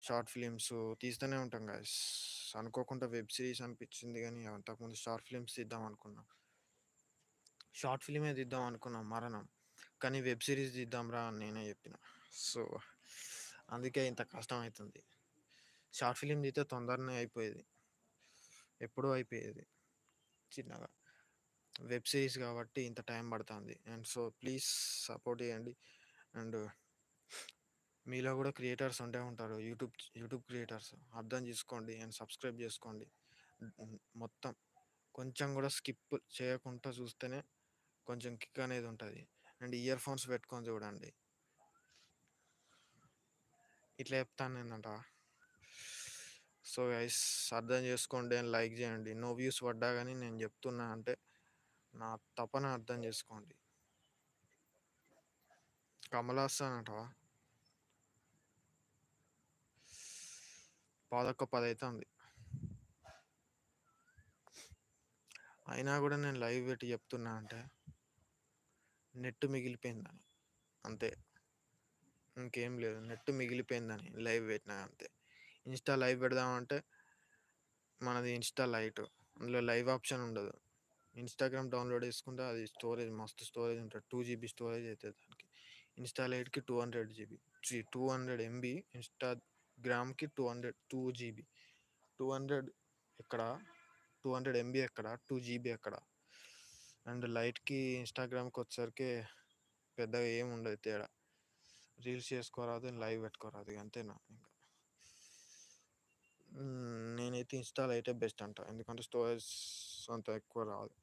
Short films తీస్తూనే ఉంటాం guys. అనుకోకుండా web series అనిపించింది గానీ, అంతకుముందు షార్ట్ ఫిలిమ్స్ తీద్దాం అనుకున్నా. షార్ట్ ఫిల్మే తీద్దాం అనుకున్నాం 'మరణం'. కానీ వెబ్ సిరీస్ తీద్దాంరా అని నేనే చెప్పిన. సో, అందుకే ఇంత కష్టం అవుతుంది. షార్ట్ ఫిలిం తీస్తే తొందరనే అయిపోయేది. ఎప్పుడో అయిపోయేది చిన్నగా. వెబ్ సిరీస్ కాబట్టి ఇంత టైం పడుతుంది. అండ్ సో ప్లీజ్ సపోర్ట్ చేయండి. అండ్ మీలో కూడా క్రియేటర్స్ ఉంటే ఉంటారు, యూట్యూబ్ క్రియేటర్స్. అర్థం చేసుకోండి అండ్ సబ్స్క్రైబ్ చేసుకోండి. మొత్తం కొంచెం కూడా స్కిప్ చేయకుండా చూస్తేనే కొంచెం కిక్ అనేది ఉంటుంది. అండ్ ఇయర్ ఫోన్స్ పెట్టుకొని చూడండి. ఇట్లా చెప్తాను నేనంట. సో గైస్, అర్థం చేసుకోండి అండ్ లైక్ చేయండి. నో వ్యూస్ పడ్డా కానీ నేను చెప్తున్నా అంటే నా తపన అర్థం చేసుకోండి. కమల్ హాసన్ అంటవా? 10:10 అవుతుంది. అయినా కూడా నేను లైవ్ పెట్టి చెప్తున్నా అంటే నెట్ మిగిలిపోయిందని, అంతే. ఇంకేం లేదు, నెట్ మిగిలిపోయిందని లైవ్ పెట్టినా అంతే. ఇన్స్టా లైవ్ పెడదామంటే మనది ఇన్స్టా లైట్, అందులో లైవ్ ఆప్షన్ ఉండదు. ఇన్స్టాగ్రామ్ డౌన్లోడ్ చేసుకుంటే అది స్టోరేజ్ మస్తు స్టోరేజ్ ఉంటుంది, 2 GB స్టోరేజ్ అవుతుంది దానికి. ఇన్స్టా లైట్కి 200 GB, 200 MB. ఇన్స్టాగ్రామ్కి 2 GB. 200 ఎక్కడ, 200 MB ఎక్కడ, 2 GB ఎక్కడ. అండ్ లైట్కి ఇన్స్టాగ్రామ్కి వచ్చేసరికి పెద్దగా ఏం ఉండదు తేడా. రీల్స్ చేసుకోరాదు, లైవ్ పెట్టుకోరాదు, అంతేనా ఇంకా. నేనైతే ఇన్స్టా లైటే బెస్ట్ అంట, ఎందుకంటే స్టోరేజ్ అంత ఎక్కువ రాదు,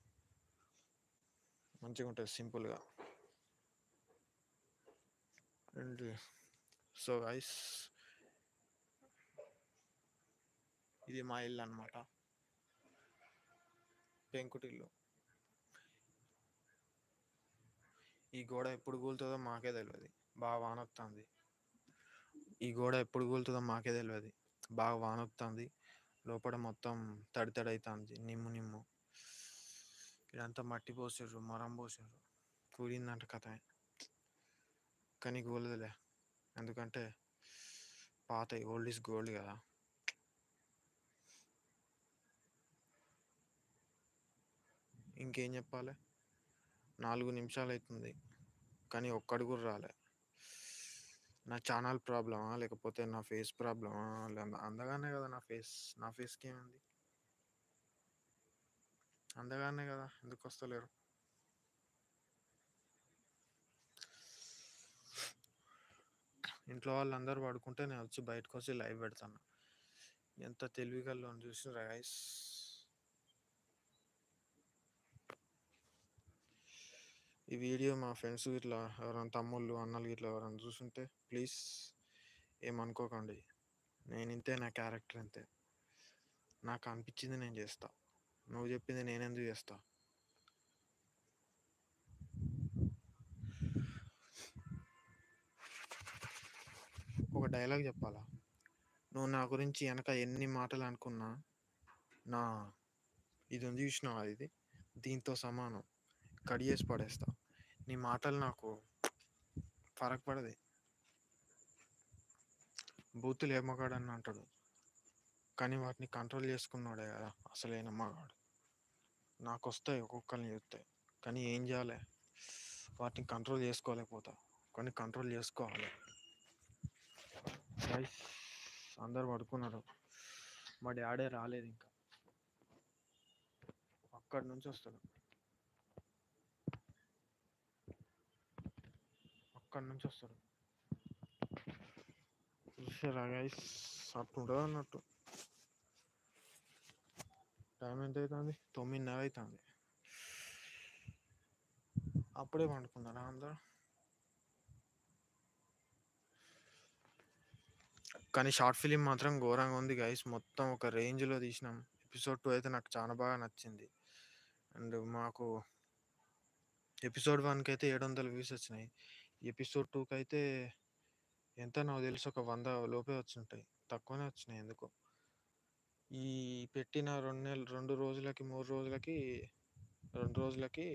మంచిగా ఉంటుంది సింపుల్గా. అండ్ సో గైస్, ఇది మా ఇల్లు అనమాట, పెంకుటిల్లు. ఈ గోడ ఎప్పుడు కూలుతుందో మాకే తెలియదు, బాగా వాన వస్తుంది. ఈ గోడ ఎప్పుడు కూలుతుందో మాకే తెలియదు, బాగా వాన వస్తుంది. లోపల మొత్తం తడి తడి అవుతుంది, నిమ్ము. ఇదంతా మట్టి పోసారు, మరం పోసారు, కూలిందంట కథ. కానీ కూలదులే, ఎందుకంటే పాత ఓల్డ్ ఈజ్ గోల్డ్ కదా. ఇంకేం చెప్పాలి, 4 నిమిషాలు అవుతుంది కానీ ఒక్కడు కూడా రాలే. నా ఛానల్ ప్రాబ్లమా, లేకపోతే నా ఫేస్ ప్రాబ్లమా? అందగానే కదా నా ఫేస్కి ఏమైంది? అందగానే కదా, ఎందుకు వస్తలేరు? ఇంట్లో వాళ్ళందరూ పడుకుంటే నేను వచ్చి బయటకు వచ్చి లైవ్ పెడతాను. ఎంత తెలివిగల్లో చూసిరా గైస్. ఈ వీడియో మా ఫ్రెండ్స్ ఇట్లా ఎవరైనా తమ్ముళ్ళు అన్నలు ఇట్లా ఎవరైనా చూసుంటే ప్లీజ్ ఏమనుకోకండి. నేను ఇంతే, నా క్యారెక్టర్ అంతే. నాకు అనిపించింది నేను చేస్తా, నువ్వు చెప్పింది నేను ఎందుకు చేస్తా? ఒక డైలాగ్ చెప్పాలా? నువ్వు నా గురించి వెనక ఎన్ని మాటలు అనుకున్నా, నా ఇది ఉంది చూసినావా, ఇది దీంతో సమానం, కడియేసి పడేస్తా. నీ మాటలు నాకు ఫరక్ పడది. బూతులు ఏ మగాడని అంటాడు, కానీ వాటిని కంట్రోల్ చేసుకున్నాడే కదా అసలైన మగాడు. నాకు వస్తాయి ఒక్కొక్కరిని చూస్తాయి, కానీ ఏం చేయాలి, వాటిని కంట్రోల్ చేసుకోలేకపోతా, కానీ కంట్రోల్ చేసుకోవాలి. గైస్, అందరు పడుకున్నారు, మా డాడీ రాలేదు ఇంకా, అక్కడి నుంచి వస్తాడు, చూసారా గైస్, అట్టుంటుంది అన్నట్టు. టైం ఎంత అవుతుంది? 9:30 అవుతుంది. అప్పుడే పండుకున్నారా అందరూ? కానీ షార్ట్ ఫిలిం మాత్రం ఘోరంగా ఉంది గైస్, మొత్తం ఒక రేంజ్లో తీసినాం. ఎపిసోడ్ 2 అయితే నాకు చాలా బాగా నచ్చింది. అండ్ మాకు ఎపిసోడ్ 1కి అయితే 700 వ్యూస్ వచ్చినాయి. ఎపిసోడ్ 2కి అయితే ఎంత నాకు తెలిసి ఒక 100 లోపే వచ్చుంటాయి, తక్కువనే వచ్చినాయి ఎందుకో. ఈ పెట్టిన 2 రోజులకి 3 రోజులకి 2 రోజులకి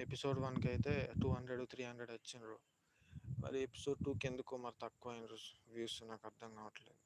ఎపిసోడ్ 1కి అయితే 200 300 వచ్చిండ్రు. మరి ఎపిసోడ్ 2కి ఎందుకో మరి తక్కువ అయినారు వ్యూస్, నాకు అర్థం కావట్లేదు.